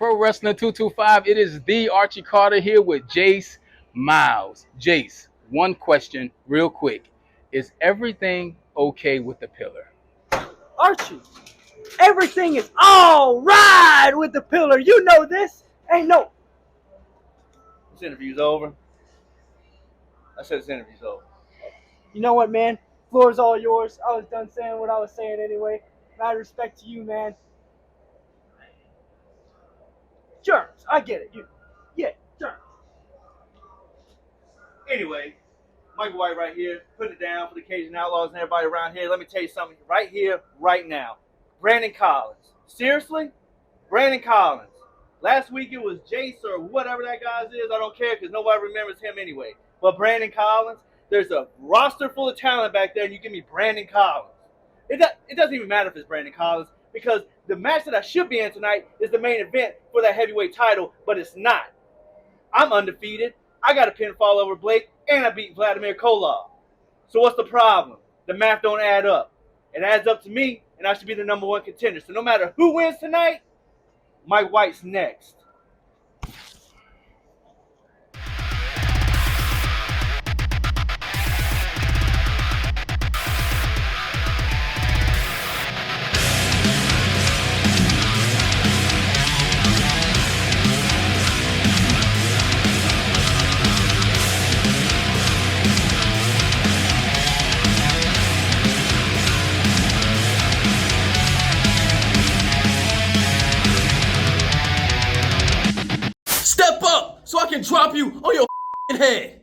Pro Wrestling 225. It is the Archie Carter here with Jace Miles. Jace, one question real quick. Is everything okay with the pillar? Archie, everything is all right with the pillar. You know this. Ain't no. This interview's over. I said this interview's over. You know what, man? Floor's all yours. I was done saying what I was saying anyway. Mad respect to you, man. Germs, I get it. Germs. Anyway, Michael White right here, putting it down for the Cajun Outlaws and everybody around here. Let me tell you something right here, right now. Brandon Collins. Seriously? Brandon Collins. Last week it was Jace or whatever that guy's is. I don't care because nobody remembers him anyway. But Brandon Collins, there's a roster full of talent back there and you give me Brandon Collins. It doesn't even matter if it's Brandon Collins because the match that I should be in tonight is the main event for that heavyweight title, but it's not. I'm undefeated. I got a pinfall over Blake, and I beat Vladimir Kolov. So what's the problem? The math don't add up. It adds up to me, and I should be the number one contender. So no matter who wins tonight, Mike White's next. Step up so I can drop you on your head.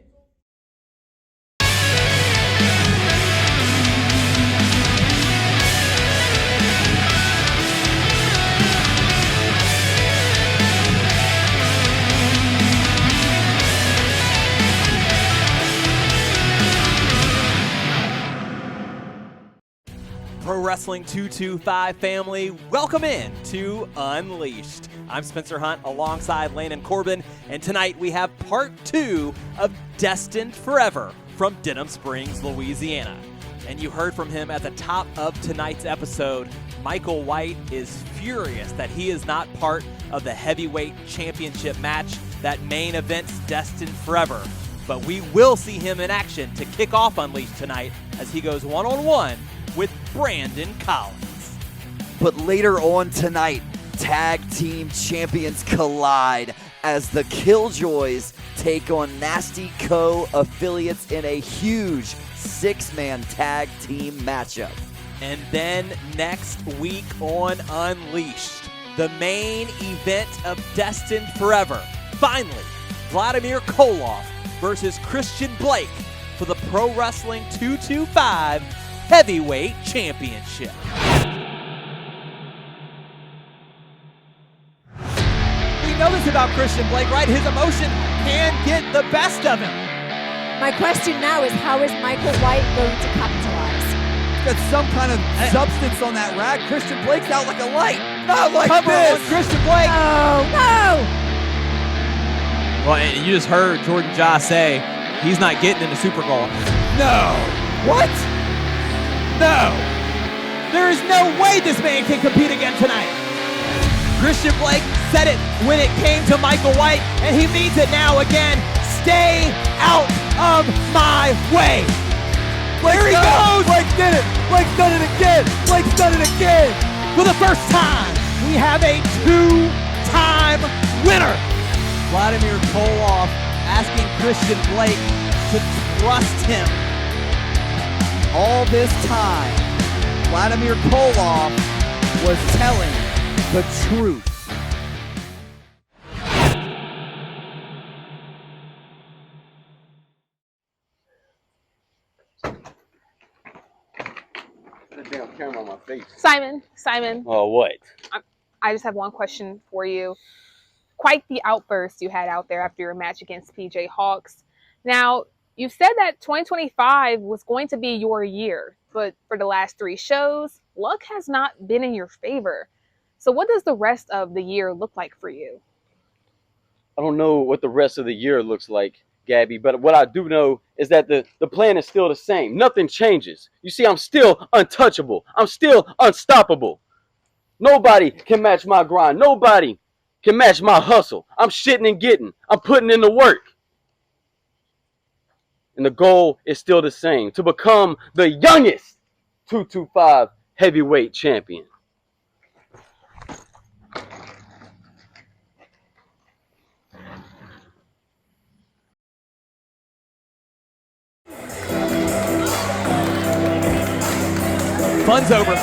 Pro Wrestling 225 family, welcome in to Unleashed. I'm Spencer Hunt alongside Landon Corbin, and tonight we have part 2 of Destined Forever from Denham Springs, Louisiana. And you heard from him at the top of tonight's episode. Michael White is furious that he is not part of the heavyweight championship match that main events Destined Forever. But we will see him in action to kick off Unleashed tonight as he goes one-on-one with Brandon Collins. But later on tonight, tag team champions collide as the Killjoys take on Nasty Co. affiliates in a huge 6-man tag team matchup. And then next week on Unleashed, the main event of Destined Forever. Finally, Vladimir Kolov versus Christian Blake for the Pro Wrestling 225 Heavyweight Championship. We know this about Christian Blake, right? His emotion can get the best of him. My question now is, how is Michael White going to capitalize? Got some kind of substance on that rack. Christian Blake's out like a light. Not like Cover this. on Christian Blake. No! Well, and you just heard Jordan Ja say he's not getting into Super Golf. No. What? No! There is no way this man can compete again tonight. Christian Blake said it when it came to Michael White, and he means it now again. Stay out of my way. There he goes! Blake did it! Blake's done it again! Blake's done it again! For the first time, we have a 2-time winner. Vladimir Kolov asking Christian Blake to trust him. All this time, Vladimir Kolov was telling the truth. That damn camera on my face. Simon, Oh, what? I just have one question for you. Quite the outburst you had out there after your match against PJ Hawks. Now, you said that 2025 was going to be your year, but for the last 3 shows, luck has not been in your favor. So what does the rest of the year look like for you? I don't know what the rest of the year looks like, Gabby, but what I do know is that the plan is still the same. Nothing changes. You see, I'm still untouchable. I'm still unstoppable. Nobody can match my grind. Nobody can match my hustle. I'm shitting and getting. I'm putting in the work. And the goal is still the same, to become the youngest 225 heavyweight champion. Fun's over.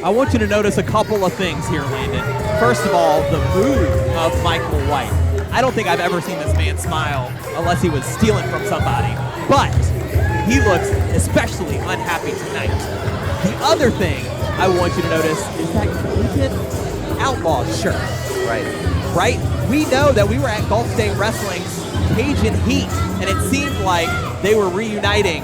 I want you to notice a couple of things here, Landon. First of all, the mood of Michael White. I don't think I've ever seen this man smile unless he was stealing from somebody. But he looks especially unhappy tonight. The other thing I want you to notice is that Cajun Outlaw shirt. Right? We know that we were at Gulf State Wrestling's Cajun Heat, and it seemed like they were reuniting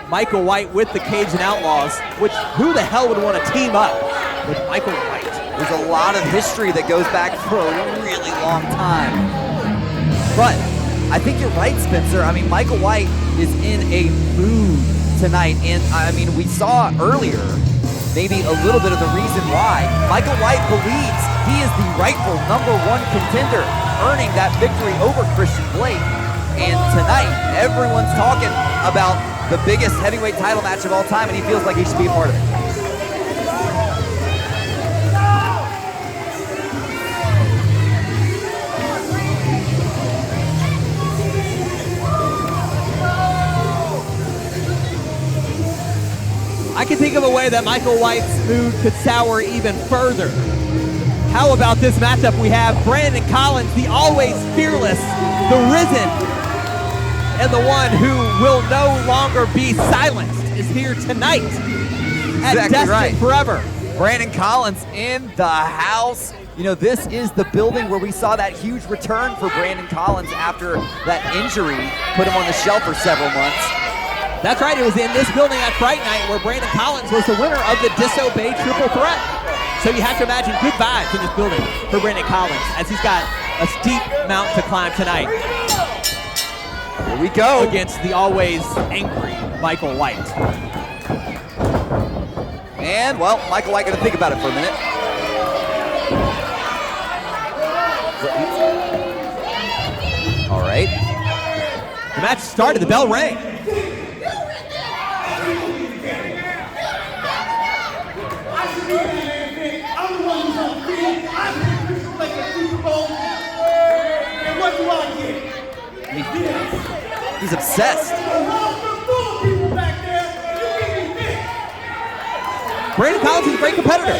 Michael White with the Cajun Outlaws, which who the hell would want to team up with Michael White? There's a lot of history that goes back for a really long time. But I think you're right, Spencer. I mean, Michael White is in a mood tonight. And I mean, we saw earlier maybe a little bit of the reason why. Michael White believes he is the rightful #1 contender, earning that victory over Christian Blake. And tonight, everyone's talking about the biggest heavyweight title match of all time, and he feels like he should be a part of it. I can think of a way that Michael White's mood could sour even further. How about this matchup we have? Brandon Collins, the always fearless, the risen, and the one who will no longer be silenced is here tonight at Destined Forever. Brandon Collins in the house. You know, this is the building where we saw that huge return for Brandon Collins after that injury put him on the shelf for several months. That's right, it was in this building at Fright Night where Brandon Collins was the winner of the Disobey Triple Threat. So you have to imagine good vibes in this building for Brandon Collins as he's got a steep mount to climb tonight. Here we go. Against the always angry Michael White. And, well, Michael White gonna think about it for a minute. All right. The match started, the bell rang. He's obsessed. Brandon Collins is a great competitor.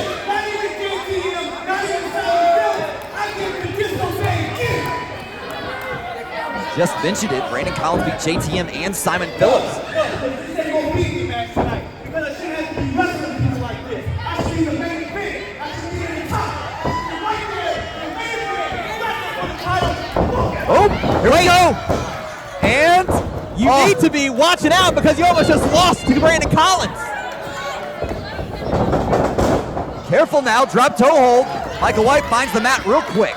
Just mentioned it, Brandon Collins beat JTM and Simon Phillips. Oh, here we go. And you need to be watching out because you almost just lost to Brandon Collins. Careful now, drop toe hold. Michael White finds the mat real quick.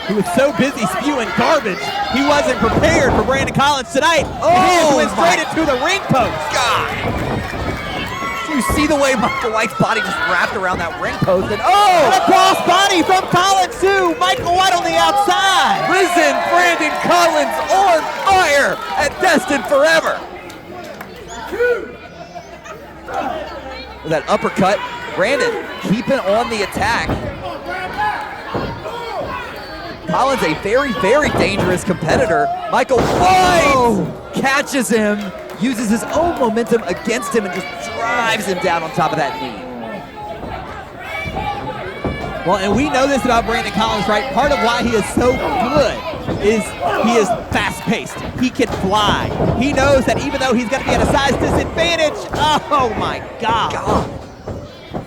He was so busy spewing garbage, he wasn't prepared for Brandon Collins tonight. He went straight into the ring post. God. You see the way Michael White's body just wrapped around that ring post, and oh! And a cross body from Collins too. Michael White on the outside. Risen Brandon Collins on fire at Destined Forever. With that uppercut, Brandon keeping on the attack. Collins, a very, very dangerous competitor. Michael White catches him, uses his own momentum against him, and just drives him down on top of that knee. Well, and we know this about Brandon Collins, right? Part of why he is so good is he is fast-paced. He can fly. He knows that even though he's going to be at a size disadvantage, oh my God.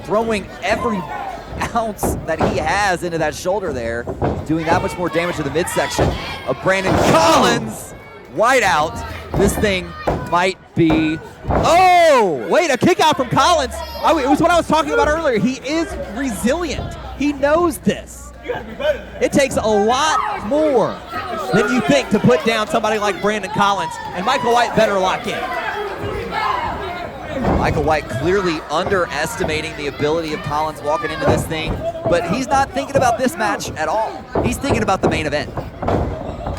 Throwing every ounce that he has into that shoulder there, doing that much more damage to the midsection of Brandon Collins. Wide out. This thing might be. Oh, wait, a kick out from Collins. It was what I was talking about earlier. He is resilient. He knows this. It takes a lot more than you think to put down somebody like Brandon Collins, and Michael White better lock in. Michael White clearly underestimating the ability of Collins walking into this thing, but he's not thinking about this match at all. He's thinking about the main event.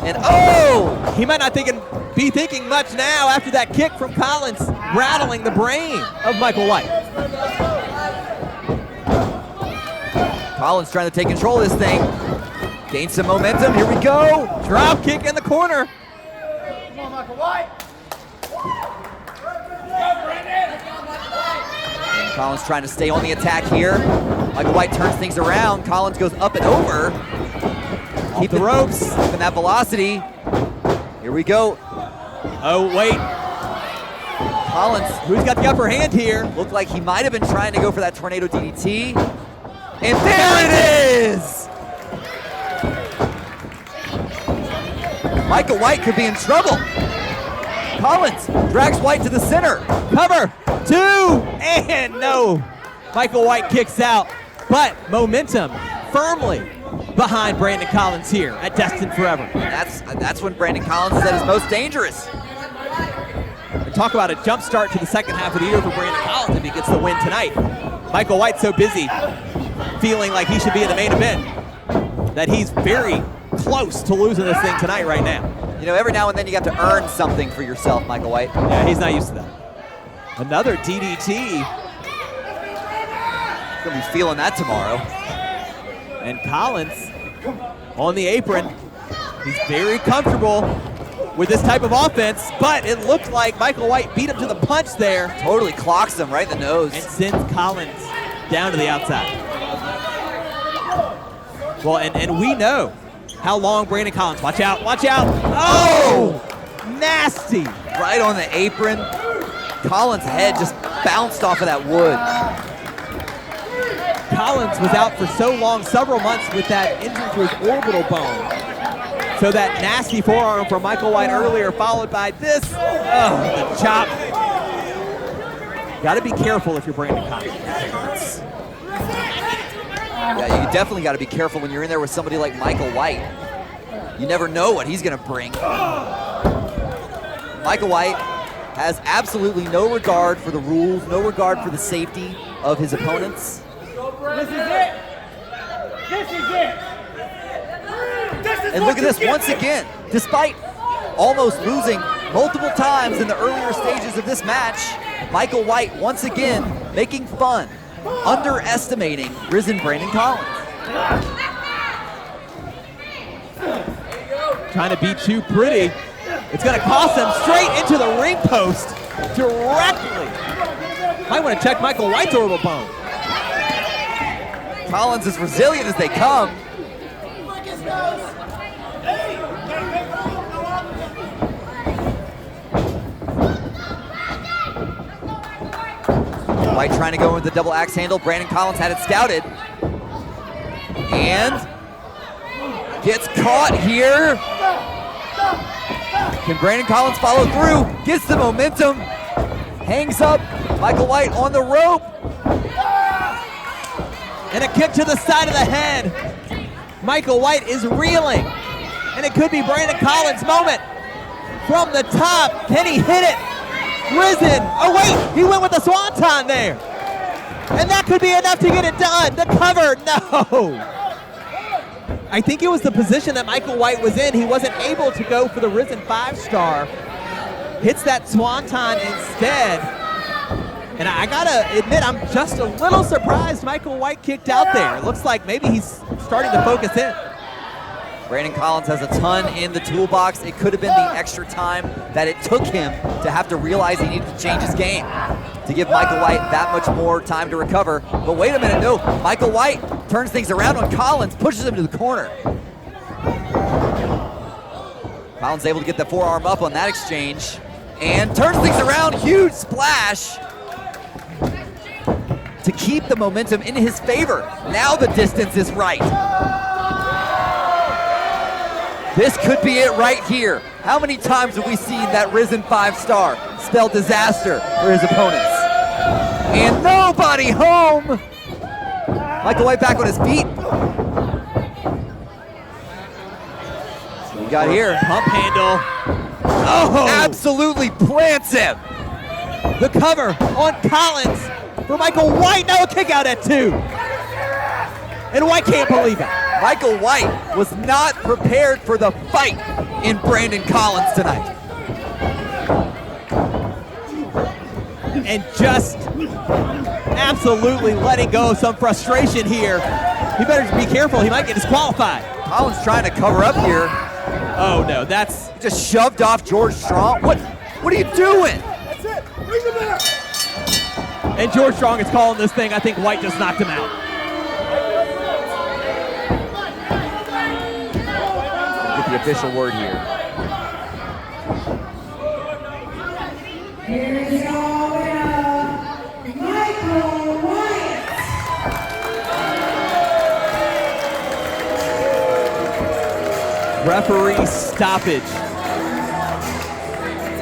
And oh! He might not be thinking much now after that kick from Collins, rattling the brain of Michael White. Collins trying to take control of this thing. Gain some momentum, here we go. Drop kick in the corner. Come on, Michael White. Collins trying to stay on the attack here. Michael White turns things around. Collins goes up and over. Keep the ropes. Keeping that velocity. Here we go. Oh, wait. Collins. Who's got the upper hand here? Looked like he might have been trying to go for that tornado DDT. And there it is! Michael White could be in trouble. Collins drags White to the center. Cover, 2, and no. Michael White kicks out, but momentum firmly behind Brandon Collins here at Destined Forever. That's when Brandon Collins is at his most dangerous. And talk about a jump start to the second half of the year for Brandon Collins if he gets the win tonight. Michael White's so busy feeling like he should be in the main event that he's very close to losing this thing tonight right now. You know, every now and then you have to earn something for yourself, Michael White. Yeah, he's not used to that. Another DDT. Gonna be feeling that tomorrow. And Collins on the apron. He's very comfortable with this type of offense, but it looked like Michael White beat him to the punch there. Totally clocks him right in the nose. And sends Collins down to the outside. Well, and we know how long Brandon Collins, watch out, watch out. Oh, nasty. Right on the apron. Collins' head just bounced off of that wood. Collins was out for so long, several months, with that injury to his orbital bone. So that nasty forearm from Michael White earlier, followed by this, the chop. Got to be careful if you're Brandon Collins. Yeah, you definitely got to be careful when you're in there with somebody like Michael White. You never know what he's going to bring. Michael White has absolutely no regard for the rules, no regard for the safety of his opponents. This is it. This is it. And look at this once again. Despite almost losing multiple times in the earlier stages of this match, Michael White once again making fun, underestimating risen Brandon Collins. Trying to be too pretty. It's going to cost him straight into the ring post directly. Might want to check Michael White's orbital bone. Collins is resilient as they come. White trying to go into the double axe handle. Brandon Collins had it scouted. And gets caught here. Can Brandon Collins follow through? Gets the momentum. Hangs up Michael White on the rope. And a kick to the side of the head. Michael White is reeling. And it could be Brandon Collins' moment. From the top, can he hit it? Risen, oh wait, he went with the swanton there. And that could be enough to get it done. The cover, no. I think it was the position that Michael White was in. He wasn't able to go for the Risen 5-star. Hits that swanton instead. And I gotta admit, I'm just a little surprised Michael White kicked out there. It looks like maybe he's starting to focus in. Brandon Collins has a ton in the toolbox. It could have been the extra time that it took him to have to realize he needed to change his game to give Michael White that much more time to recover. But wait a minute, no. Michael White turns things around on Collins, pushes him to the corner. Collins able to get the forearm up on that exchange and turns things around. Huge splash to keep the momentum in his favor. Now the distance is right. This could be it right here. How many times have we seen that risen 5-star spell disaster for his opponents? And nobody home. Michael White back on his feet. So we got here. Pump handle. Oh! Absolutely plants him. The cover on Collins for Michael White. Now a kick out at 2. And White can't believe it. Michael White was not prepared for the fight in Brandon Collins tonight. And just absolutely letting go of some frustration here. He better be careful, he might get disqualified. Collins trying to cover up here. Oh no, that's... He just shoved off George Strong. What are you doing? That's it. Bring him back. And George Strong is calling this thing. I think White just knocked him out. Get the official word here. Here's your winner, Michael White. Referee stoppage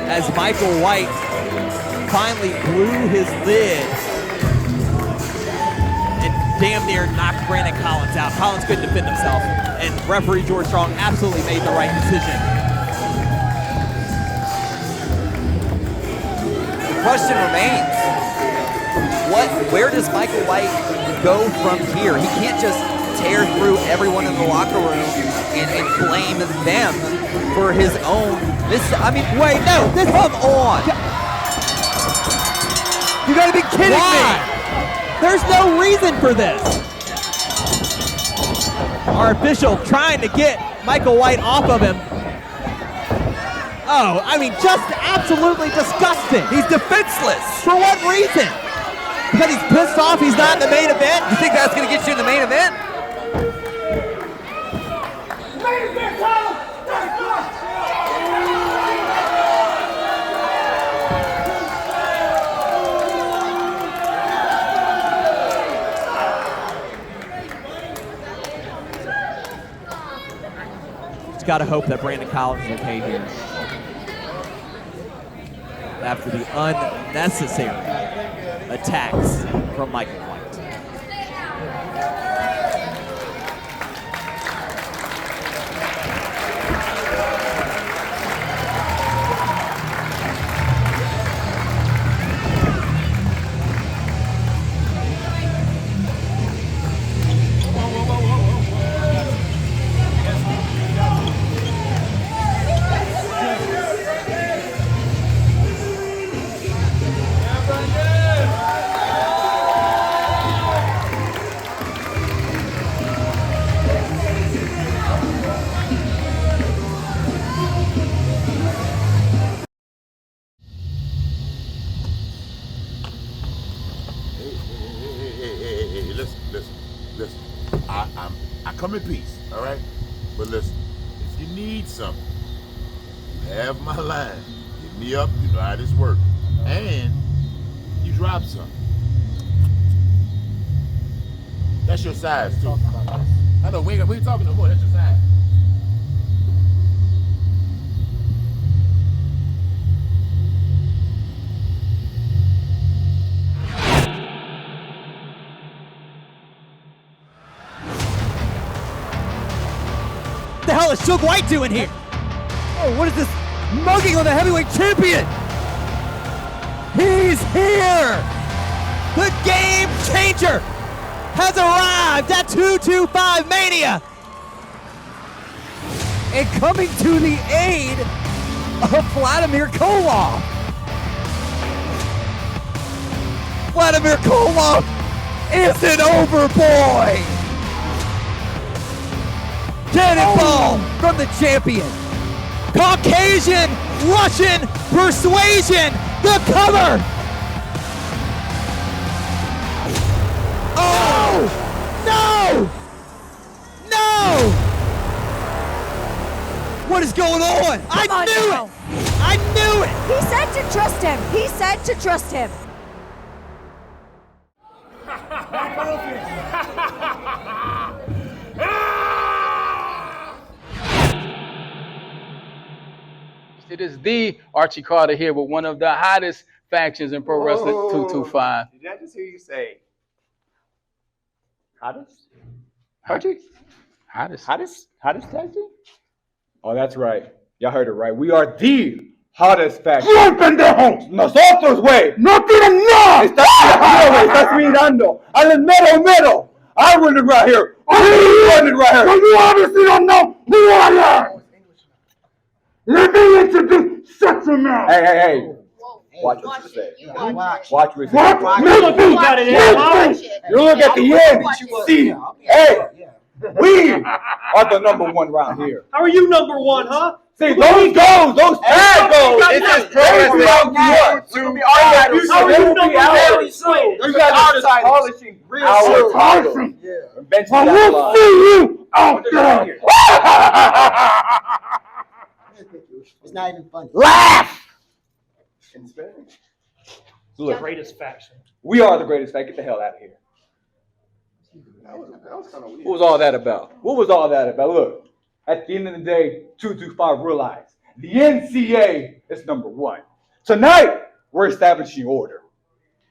as Michael White finally blew his lid and damn near knocked Brandon Collins out. Collins couldn't defend himself, and referee George Strong absolutely made the right decision. The question remains, where does Michael White go from here? He can't just tear through everyone in the locker room and blame them for his own. Wait, no, come on. You gotta be kidding me. There's no reason for this. Our official trying to get Michael White off of him. Oh, I mean, just absolutely disgusting. He's defenseless. For what reason? Because he's pissed off he's not in the main event? You think that's gonna get you in the main event? Just gotta hope that Brandon Collins is okay here. After the unnecessary attacks from Michael White. Listen. I come in peace, all right? But listen, if you need something, you have my line. Hit me up, you know how this works. And you drop something. That's your size, too. I know, we ain't talking no more. That's your size. What the hell is Suge White doing here? Oh, what is this mugging on the heavyweight champion? He's here! The game changer has arrived at 225 Mania! And coming to the aid of Vladimir Koloff. Vladimir Koloff isn't over, boy! Cannonball from the champion. Caucasian Russian persuasion. The cover. Oh! No! No! What is going on? I knew it! I knew it! He said to trust him. He said to trust him. It is the Archie Carter here with one of the hottest factions in Pro Wrestling 225. Did I just hear you say hottest? Archie? Hottest tag team? Oh, that's right. Y'all heard it right. We are the hottest faction. Nosotros, güey. No tienen nada. Estás mirando al mero mero. I run it right here. I run it right here. You obviously don't know who I am. Let me introduce such a man. Hey. Watch what you say. Watch what you say. You look at the end. See, hey, we are the number one round here. How are you number one, huh? See, those goals, those tag goals. It's just crazy. How are you number one? You guys are polishing our title. I will see you out there. It's not even funny. Laugh! In Spanish. The greatest faction. We are the greatest faction. Get the hell out of here. That was kind of weird. What was all that about? What was all that about? Look, at the end of the day, 225 realized the NCA is number one. Tonight, we're establishing order.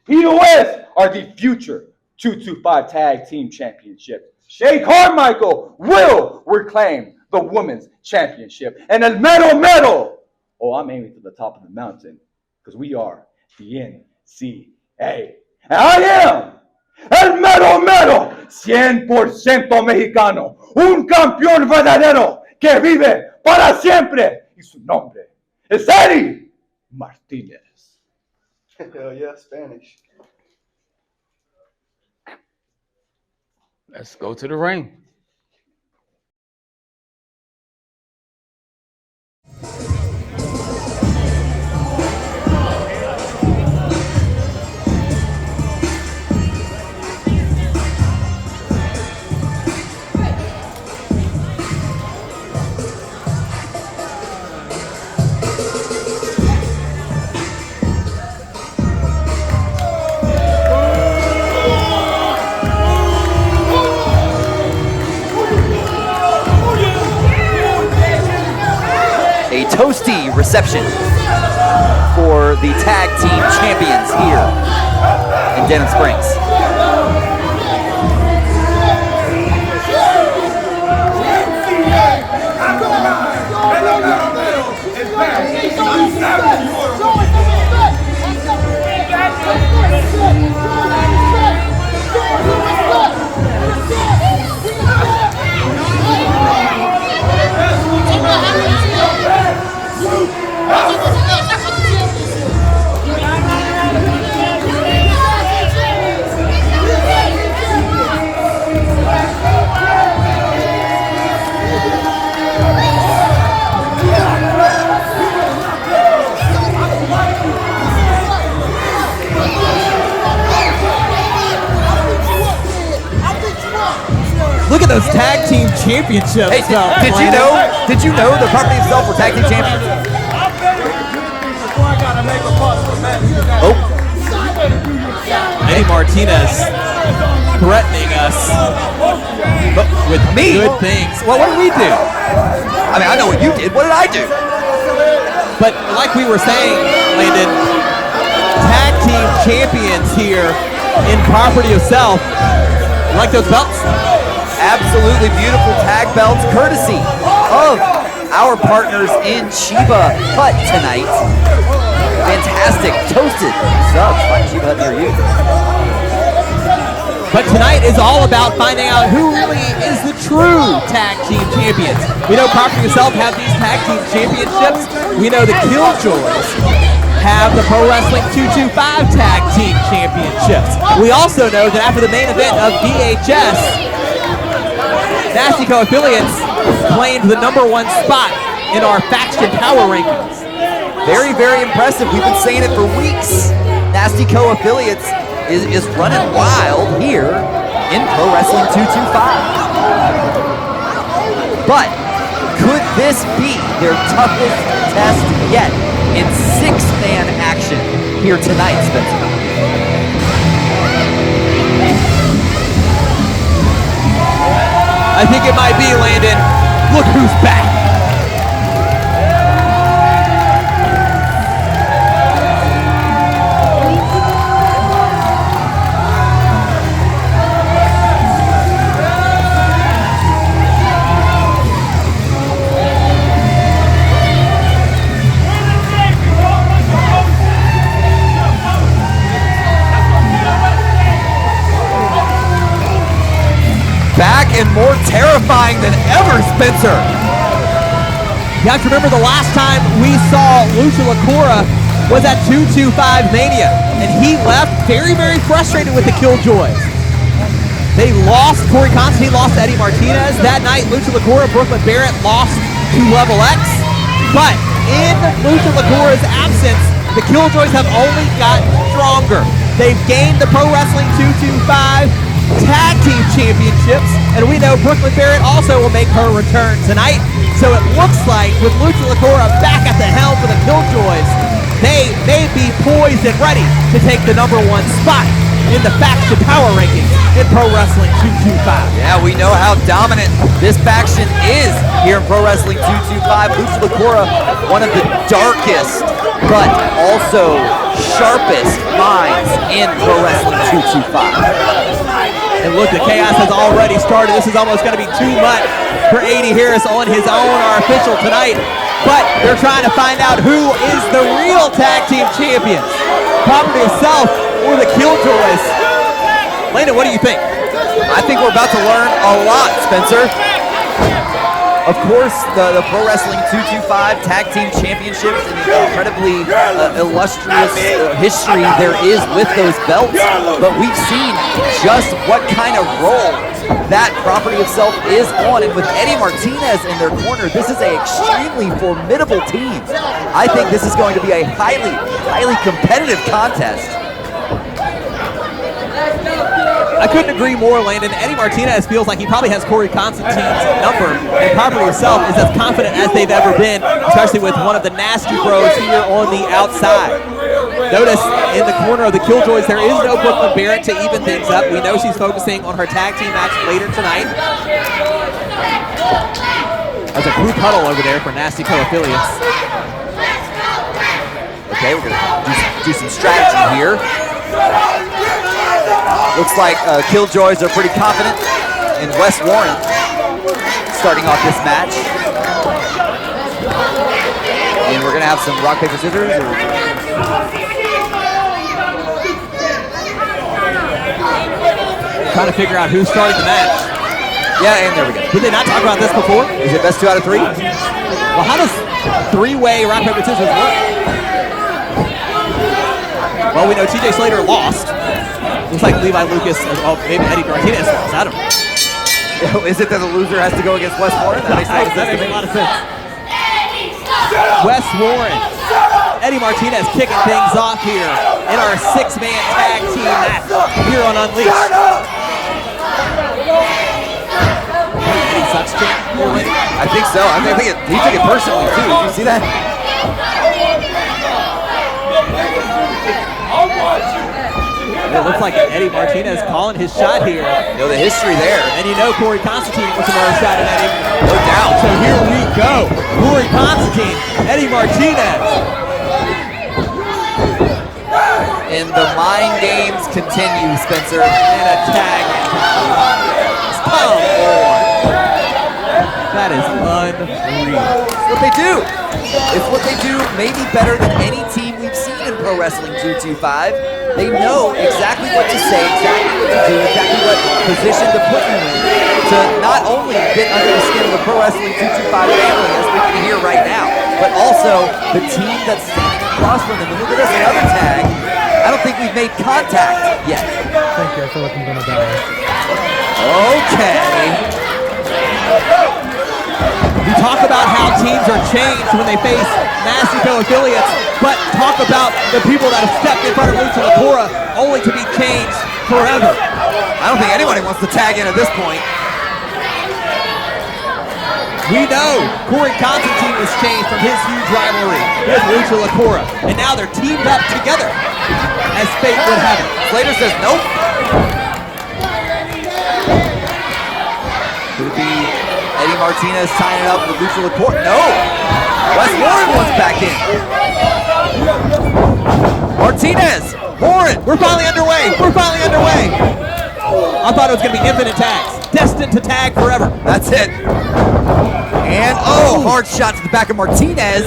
POS are the future 225 Tag Team Championship. Shay Carmichael will reclaim the Women's Championship. And El Mero, oh, I'm aiming for the top of the mountain because we are the NCA. And I am El Mero, 100% mexicano, un campeón verdadero que vive para siempre. Y su nombre es Eddie Martinez. Hell yeah, Spanish. Let's go to the ring. A toasty reception for the tag team champions here in Denham Springs. Look at those tag team championships. Hey, did you know the company itself were tag team champions? Oh. Eddie Martinez threatening us with Me? good things. Well, what did we do? I mean, I know what you did. What did I do? But like we were saying, Landon, tag team champions here in Property of Self. You like those belts? Absolutely beautiful tag belts, courtesy of our partners in Chiba Hut tonight. Fantastic toasted subs by Chiba Hut near you. But tonight is all about finding out who really is the true tag team champions. We know Property Yourself have these tag team championships. We know the Killjoys have the Pro Wrestling 225 tag team championships. We also know that after the main event of VHS, Nasty Co affiliates claimed the #1 spot in our faction power rankings. Very, very impressive. We've been saying it for weeks. Nasty Co Affiliates is running wild here in Pro Wrestling 225. But could this be their toughest test yet in 6-man action here tonight, Spencer? I think it might be, Landon. Look who's back. Back and more terrifying than ever, Spencer. You have to remember the last time we saw Lucha LaCora was at 225 Mania, and he left very, very frustrated with the Killjoys. They lost Corey Constantine, lost Eddie Martinez. That night, Lucha LaCora, Brooklyn Barrett lost to Level X. But in Lucha LaCora's absence, the Killjoys have only gotten stronger. They've gained the Pro Wrestling 225 Tag Team Championships, and we know Brooklyn Barrett also will make her return tonight. So it looks like with Lucha LaCora back at the helm for the Killjoys, they may be poised and ready to take the #1 spot in the faction power rankings in Pro Wrestling 225. Yeah, we know how dominant this faction is here in Pro Wrestling 225. Lucha LaCora, one of the darkest but also sharpest minds in Pro Wrestling 225. And look, the chaos has already started. This is almost going to be too much for A.D. Harris on his own, our official tonight. But they're trying to find out who is the real tag team champions. Property of Self or the Killjoys. Landon, what do you think? I think we're about to learn a lot, Spencer. Of course, the Pro Wrestling 225 Tag Team Championships, and the incredibly illustrious history there is with those belts. But we've seen just what kind of role that Property of Self is on. And with Eddie Martinez in their corner, this is an extremely formidable team. I think this is going to be a highly, highly competitive contest. I couldn't agree more, Landon. Eddie Martinez feels like he probably has Corey Constantine's number, and Property of Self is as confident as they've ever been, especially with one of the nasty bros here on the outside. Notice in the corner of the Killjoys, there is no Brooklyn Barrett to even things up. We know she's focusing on her tag team match later tonight. There's a group huddle over there for Nasty Co affiliates. Okay, we're gonna do some strategy here. Looks like Killjoys are pretty confident in Wes Warren starting off this match. And we're gonna have some rock, paper, scissors. Trying to figure out who's starting the match. Yeah, and there we go. Did they not talk about this before? Is it best 2 out of 3? Well, how does 3-way rock, paper, scissors work? Well, we know TJ Slater lost. Looks like Levi Lucas, oh, maybe Eddie Martinez lost. I don't know. Is it that the loser has to go against Wes Warren? That makes a lot of sense. Wes Warren, Eddie Martinez kicking things off here in our 6-man tag team match here on Unleashed. Eddie sucks chant. I think so. I think he took it personally too. Did you see that? It looks like Eddie Martinez calling his shot here. You know the history there. And you know Corey Constantine wants another shot at Eddie. No doubt. So here we go. Corey Constantine, Eddie Martinez. And the mind games continue, Spencer. And a tag. Come on. That is unreal. It's what they do. It's what they do maybe better than any team we've seen in Pro Wrestling 225. They know exactly what to say, exactly what to do, exactly what position to put you in to not only get under the skin of the Pro Wrestling 225 family, as we can hear right now, but also the team that's standing across from them. And look at this, another tag. I don't think we've made contact yet. Thank you, I feel like I'm gonna die. Okay. We talk about how teams are changed when they face Nasty Co affiliates, but talk about the people that have stepped in front of Lucha LaCora only to be changed forever. I don't think anybody wants to tag in at this point. We know Corey Constantine was changed from his huge rivalry with Lucha LaCora, and now they're teamed up together as fate would have it. Slater says nope. Could it be Eddie Martinez tying it up with Lucha LaCora? No! Wes Warren wants back in. Martinez! Warren! We're finally underway! We're finally underway! I thought it was going to be infinite tags. Destined to tag forever. That's it. And, oh, hard shot to the back of Martinez.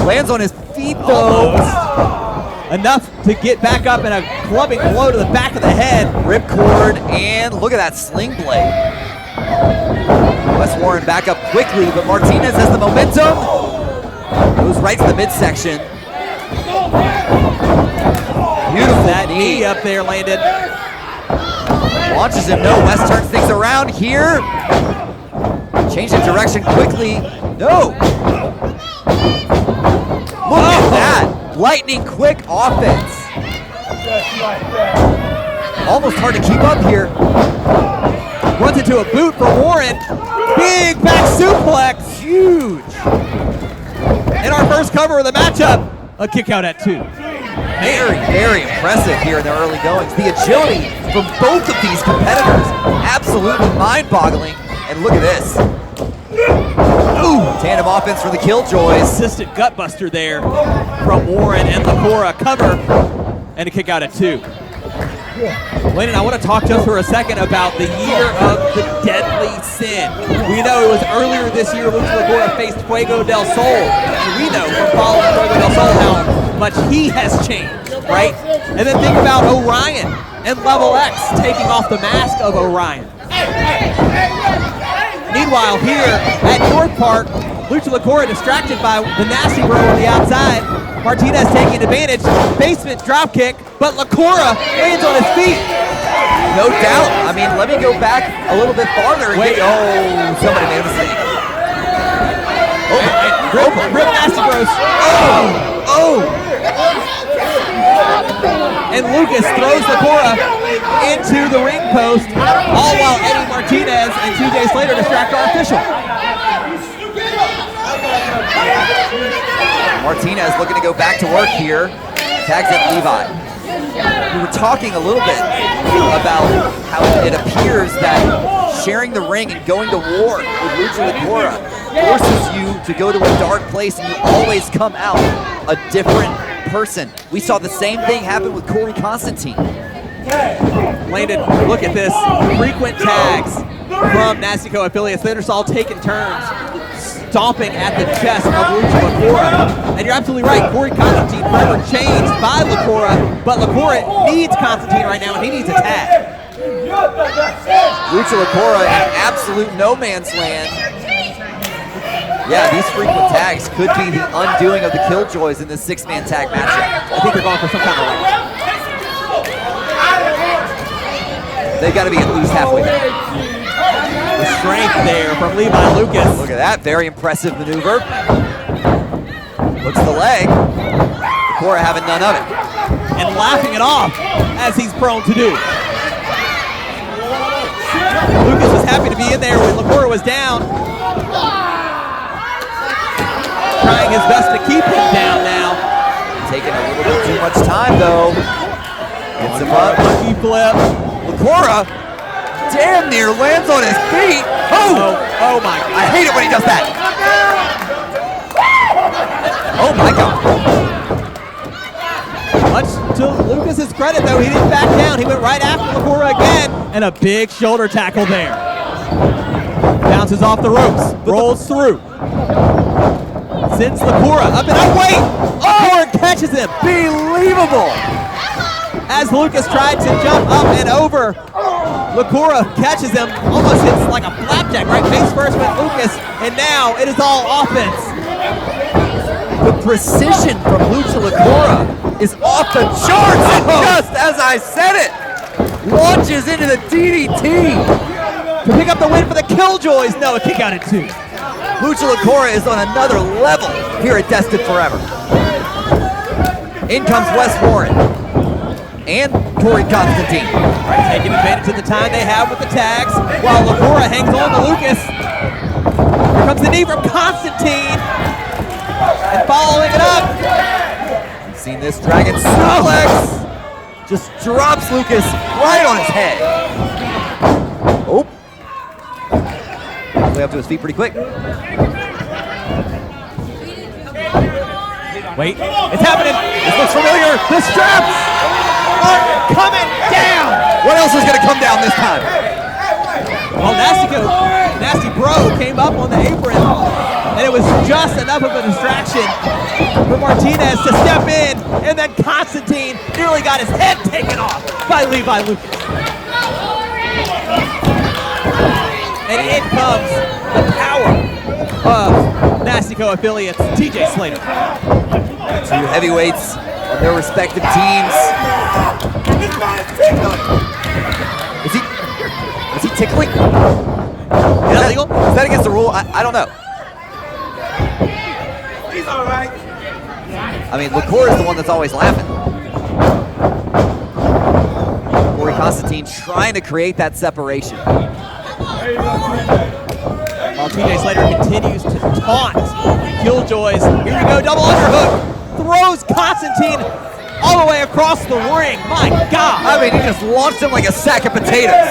Lands on his feet, though. Enough to get back up and a clubbing blow to the back of the head. Ripcord, and look at that sling blade. Wes Warren back up quickly, but Martinez has the momentum. Goes right to the midsection. Beautiful That knee up there landed. Launches him, no, Wes turns things around here. Changing direction quickly, no. Look at that, lightning quick offense. Almost hard to keep up here. Runs into a boot for Warren. Big back suplex, huge. In our first cover of the matchup, a kick out at 2. Very, very impressive here in the early goings. The agility from both of these competitors, absolutely mind-boggling. And look at this. Ooh, tandem offense for the Killjoys. Assisted gutbuster there from Warren and LaCora. Cover and a kick out at 2. Landon, I want to talk just for a second about the year of the deadly sin. We know it was earlier this year Lucha LaCora faced Fuego del Sol, and we know from following Fuego del Sol how much he has changed, right? And then think about Orion and Level X taking off the mask of Orion. Meanwhile, here at North Park, Lucha LaCora distracted by the Nasty Bro on the outside. Martinez taking advantage, basement dropkick, but LaCora lands on his feet. No doubt. I mean, let me go back a little bit farther. And Wait. Oh, somebody made a mistake. Rip Nasty Bros. Oh! And Lucas throws LaCora into the ring post, all while Eddie Martinez and TJ Slater distract our official. Martinez looking to go back to work here. Tags at Levi. We were talking a little bit about how it appears that sharing the ring and going to war with Lucha LaCora forces you to go to a dark place and you always come out a different person. We saw the same thing happen with Corey Constantine. Landon, look at this. Frequent tags from Nasty Co affiliates. They're just all taking turns stomping at the chest of Lucha LaCora. And you're absolutely right, Corey Constantine forever changed by LaCora, but LaCora needs Constantine right now and he needs a tag. Lucha LaCora in absolute no man's land. Yeah, these frequent tags could be the undoing of the Killjoys in this 6-man tag matchup. I think they're going for some kind of range. They've got to be at least halfway there. The strength there from Levi Lucas. Look at that, very impressive maneuver. Looks the leg. LaCora having none of it. And laughing it off, as he's prone to do. Lucas was happy to be in there when LaCora was down. Trying his best to keep him down now. Taking a little bit too much time though. Gets him up. Monkey flip. LaCora damn near lands on his feet. Oh my God. I hate it when he does that. Oh my God. Much to Lucas's credit though, he didn't back down. He went right after LaCora again, and a big shoulder tackle there. Bounces off the ropes, rolls through. Sends LaCora up and up, wait! LaCora catches him. Believable. As Lucas tried to jump up and over, LaCora catches him, almost hits like a flapjack, right? Face first with Lucas, and now it is all offense. The precision from Lucha LaCora is off the charts, and just as I said it, launches into the DDT. to pick up the win for the Killjoys. No, a kick out at 2. Lucha LaCora is on another level here at Destined Forever. In comes Wes Warren and Corey Constantine. Taking advantage of the time they have with the tags while LaCora hangs on to Lucas. Here comes the knee from Constantine. And following it up. You've seen this Dragon suplex. Just drops Lucas right on his head. Oh. Way up to his feet pretty quick. Wait, it's happening. This looks familiar. The straps are coming down. What else is going to come down this time? Well, Nasty Bro came up on the apron, and it was just enough of a distraction for Martinez to step in, and then Constantine nearly got his head taken off by Levi Lucas. And in comes the power of Nasty Co affiliates, TJ Slater. 2 heavyweights on their respective teams. Is he tickling? Is that legal? Is that against the rule? I don't know. He's all right. I mean, LaCour is the one that's always laughing. Corey Constantine trying to create that separation. While TJ Slater continues to taunt Killjoys. Here we go, double underhook. Throws Constantine all the way across the ring. My God. I mean, he just launched him like a sack of potatoes.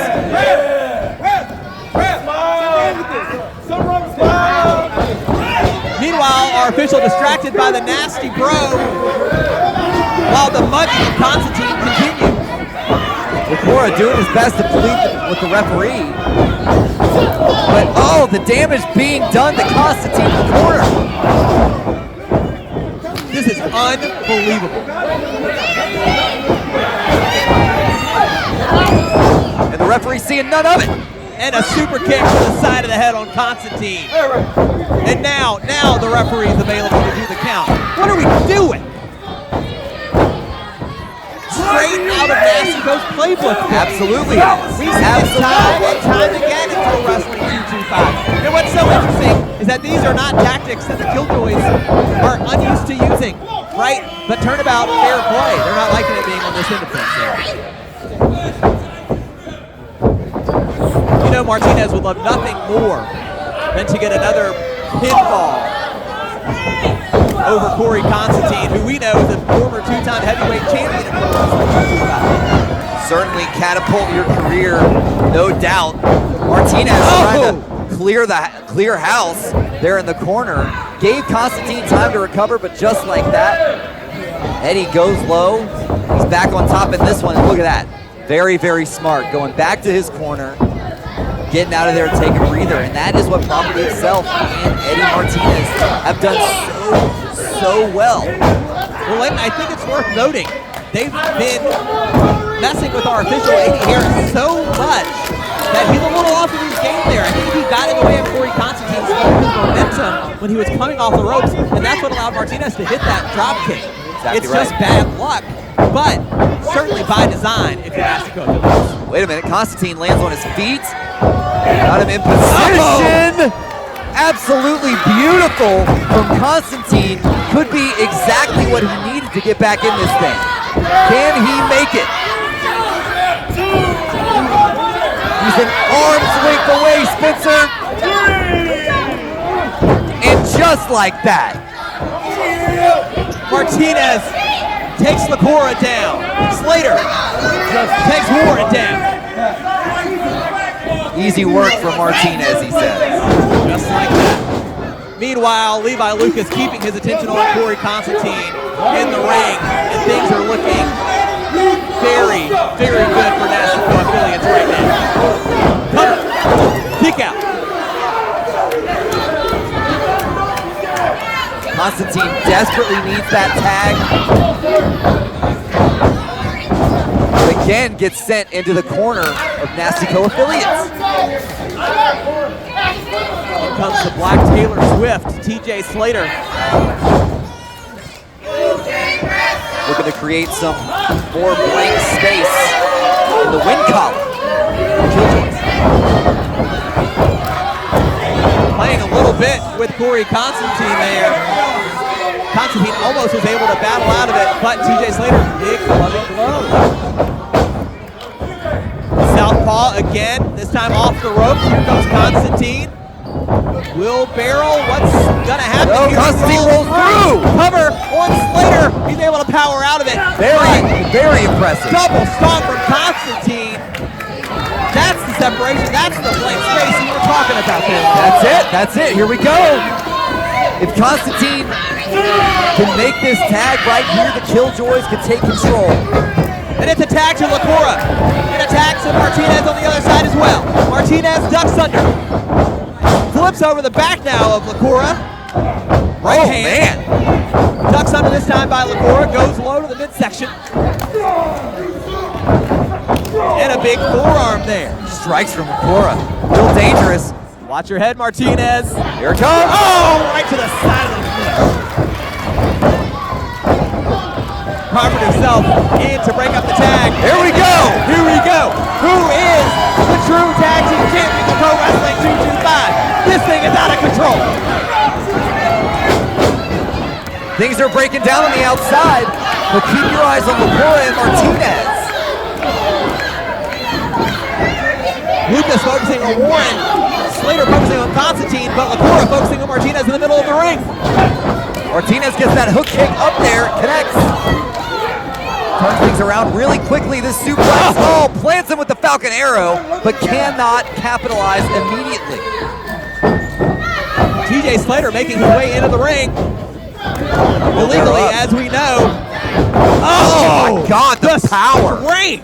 Meanwhile, our official distracted by the Nasty Bro while the munching of Constantine continues. LaCour doing his best to plead with the referee. But, oh, the damage being done to Constantine in the corner. This is unbelievable. And the referee seeing none of it. And a super kick to the side of the head on Constantine. And now the referee is available to do the count. What are we doing? Straight out of Nasty Co's playbook. Absolutely. We've seen this time and time again in Pro Wrestling 225. And what's so interesting is that these are not tactics that the Killjoys are unused to using, right? But turnabout, fair play. They're not liking it being on this end of things here. You know, Martinez would love nothing more than to get another pinfall over Corey Constantine, who we know is a former 2-time heavyweight champion in Pro Wrestling 225. Certainly catapult your career, no doubt. Martinez trying to clear house there in the corner. Gave Constantine time to recover, but just like that, Eddie goes low. He's back on top in this one, and look at that. Very, very smart. Going back to his corner, getting out of there and taking a breather, and that is what Property itself and Eddie Martinez have done so well. Well, Layton, I think it's worth noting, they've been messing with our official Eddie Harris so much that he's a little off of his game there. I think he got in the way of Corey Constantine's momentum when he was coming off the ropes, and that's what allowed Martinez to hit that drop kick. Exactly it's just bad luck, but certainly by design if you're Nasty Co. Wait a minute, Constantine lands on his feet. Got him in position. Absolutely beautiful from Constantine. Could be exactly what he needed to get back in this thing. Can he make it? He's an arm's length away, Spencer. And just like that, Martinez takes LaCour down. Slater takes Warren down. easy work for Martinez, he says. Just like that. Meanwhile, Levi Lucas keeping his attention on Corey Constantine in the ring, and things are looking very, very good for Nasty Co affiliates right now. Cover, kick out. Constantine desperately needs that tag. But again, gets sent into the corner of Nasty Co affiliates. In comes the Black Taylor Swift, TJ Slater. Looking to create some more blank space in the win column. Playing a little bit with Corey Constantine there. Constantine almost was able to battle out of it, but TJ Slater, big loving blow. Southpaw again, this time off the ropes. Here comes Constantine. Wheelbarrow, what's gonna happen here? Constantine rolls through. Cover on Slater. He's able to power out of it. Very impressive. Double stomp from Constantine. That's the separation. That's the blank space you were talking about there. That's it. Here we go. If Constantine can make this tag right here, the Killjoys can take control. And it's a tag to Lacora. It attacks to Martinez on the other side as well. Martinez ducks under. Flips over the back now of Lacora. Right hand. Man. Ducks under this time by Lacora. Goes low to the midsection. And a big forearm there. Strikes from Lacora. Real dangerous. Watch your head, Martinez. Here it comes. Oh, right to the side of the foot. Crawford himself in to break up the tag. Here we go. Here we go. Who is the true tag team champion of Pro Wrestling 225? This thing is out of control. Things are breaking down on the outside, but keep your eyes on Lacora and Martinez. Lucas focusing on Warren. Slater focusing on Constantine, but Lacora focusing on Martinez in the middle of the ring. Martinez gets that hook kick up there, connects. Turns things around really quickly. This suplex, plants him with the Falcon Arrow, but cannot capitalize immediately. TJ Slater making his way into the ring. Illegally, as we know. Oh my God, the power. Great.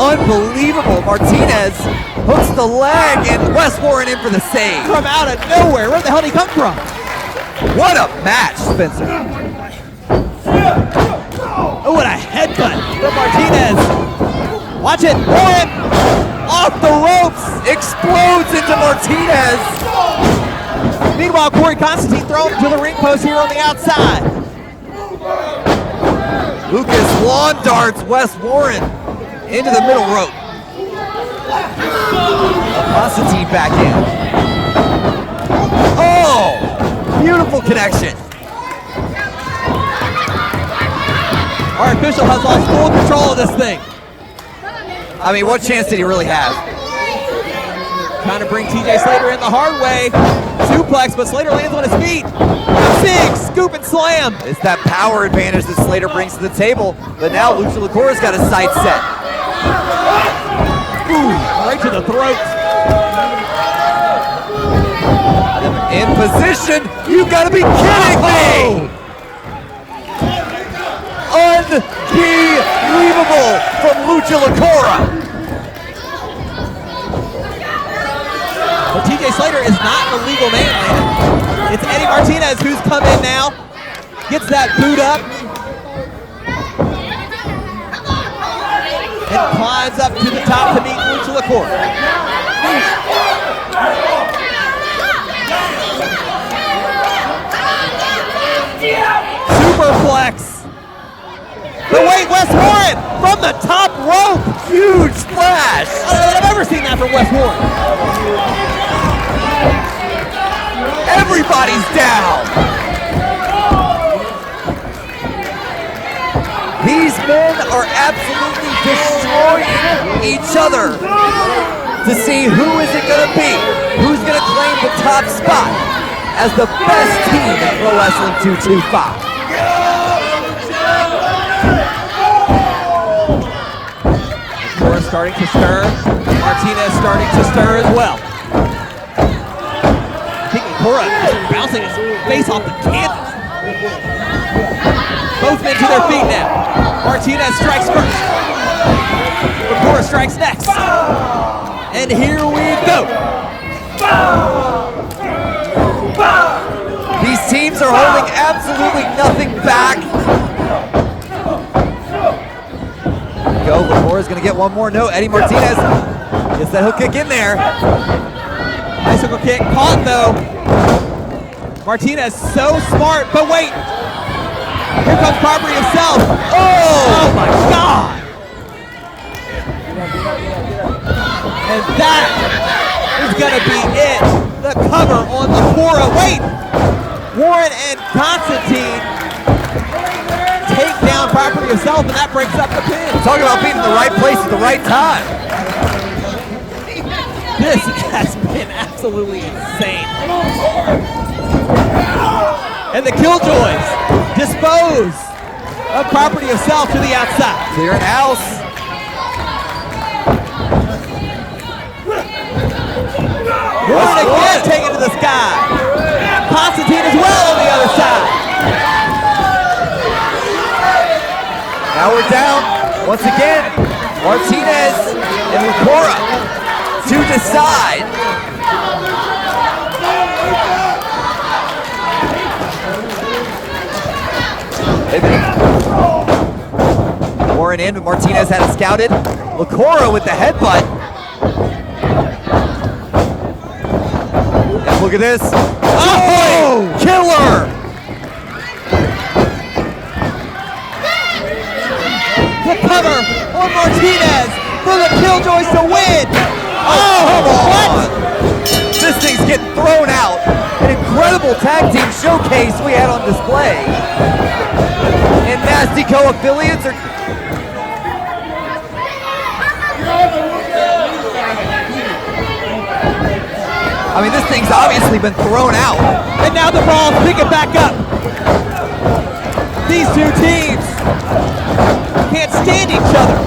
Unbelievable. Martinez hooks the leg and Wes Warren in for the save. From out of nowhere. Where the hell did he come from? What a match, Spencer. Oh, what a headbutt from Martinez. Watch it. Warren off the ropes. Explodes into Martinez. Meanwhile, Corey Constantine thrown to the ring post here on the outside. Lucas lawn darts Wes Warren into the middle rope. Constantine back in. Oh, beautiful connection. Our official has lost full control of this thing. I mean, what chance did he really have? Trying to bring TJ Slater in the hard way. Suplex, but Slater lands on his feet. Big scoop and slam. It's that power advantage that Slater brings to the table, but now Lucha Lacora's got his sights set. Ooh, right to the throat. In position, you gotta be kidding me! Unbelievable from Lucha Lacora. But TJ Slater is not a legal man, Landon. It's Eddie Martinez who's come in now. Gets that boot up. And climbs up to the top to meet Lucha Lacora. Superflex. But wait, Wes Warren from the top rope. Huge splash. I don't know that I've ever seen that from Wes Warren. Everybody's down. These men are absolutely destroying each other to see who is it going to be, who's going to claim the top spot as the best team in Pro Wrestling 225. Cora starting to stir. Martinez starting to stir as well. Cora bouncing his face off the canvas. Both men to their feet now. Martinez strikes first. Cora strikes next. And here we go. These teams are holding absolutely nothing back. Go, Lacora's gonna get one more. No, Eddie Martinez gets that hook kick in there. Bicycle kick caught though. Martinez so smart, but wait. Here comes Property himself. Oh my God. And that is going to be it. The cover on the Cora. Wait! Warren and Constantine take down Property of Self, and that breaks up the pin. Talking about being in the right place at the right time. This has been absolutely insane. And the Killjoys dispose of Property of Self to the outside. Clearing house. Warren again taken to the sky. Constantine as well on the other side. Now we're down once again. Martinez and Lucora to decide. Warren in, but Martinez had it scouted. Lucora with the headbutt. And look at this. Oh! Killer! The cover on Martinez for the Killjoys to win. Oh, come on! This thing's getting thrown out. An incredible tag team showcase we had on display. And Nasty Co affiliates are. I mean, this thing's obviously been thrown out. And now the Brawls pick it back up. These two teams can't stand each other.